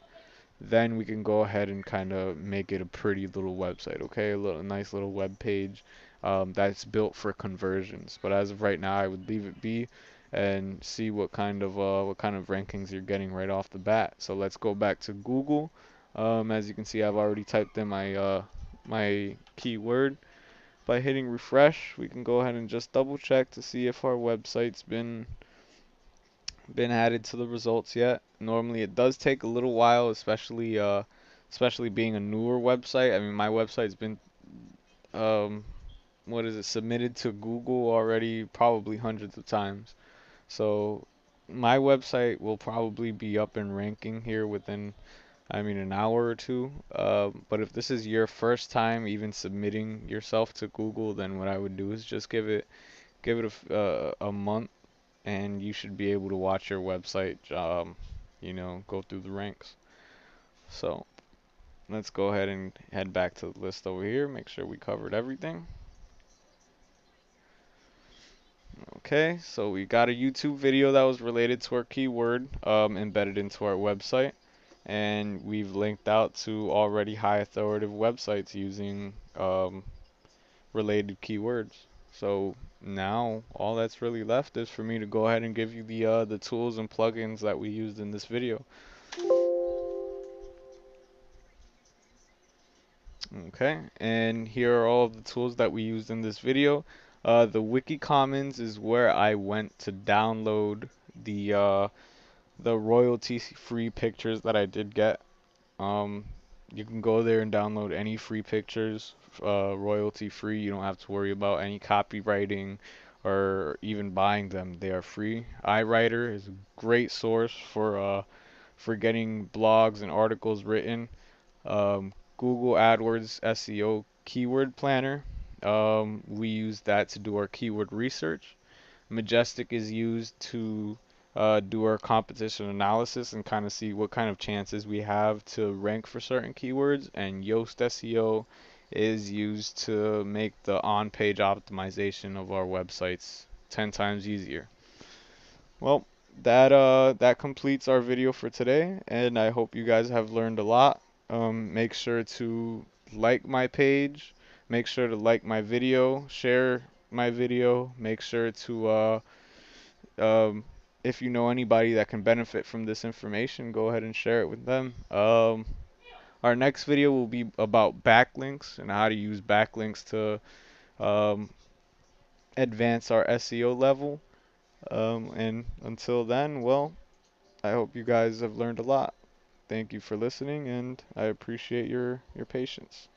then we can go ahead and kind of make it a pretty little website, okay? A nice little web page that's built for conversions. But as of right now, I would leave it be and see what kind of rankings you're getting right off the bat. So let's go back to Google. As you can see, I've already typed in my keyword. By hitting refresh, we can go ahead and just double check to see if our website's been added to the results yet. Normally it does take a little while, especially being a newer website. I mean, my website's been um what is it, submitted to Google already probably hundreds of times. So my website will probably be up and ranking here within, I mean, an hour or two. But if this is your first time even submitting yourself to Google, then what I would do is just give it a month, and you should be able to watch your website, go through the ranks. So let's go ahead and head back to the list over here, make sure we covered everything. Okay, so we got a YouTube video that was related to our keyword embedded into our website, and we've linked out to already high authoritative websites using related keywords. So now all that's really left is for me to go ahead and give you the tools and plugins that we used in this video. Okay, and here are all of the tools that we used in this video. The Wiki Commons is where I went to download the royalty-free pictures that I did get. Um, you can go there and download any free pictures, royalty-free. You don't have to worry about any copywriting or even buying them. They are free. iWriter is a great source for getting blogs and articles written. Google AdWords SEO keyword planner. We use that to do our keyword research. Majestic is used to do our competition analysis and kind of see what kind of chances we have to rank for certain keywords. And Yoast SEO is used to make the on-page optimization of our websites 10 times easier. Well, that completes our video for today, and I hope you guys have learned a lot. Make sure to like my page, make sure to like my video, share my video, make sure to um, if you know anybody that can benefit from this information, go ahead and share it with them. Our next video will be about backlinks and how to use backlinks to um, advance our SEO level. And until then, well, I hope you guys have learned a lot. Thank you for listening, and I appreciate your patience.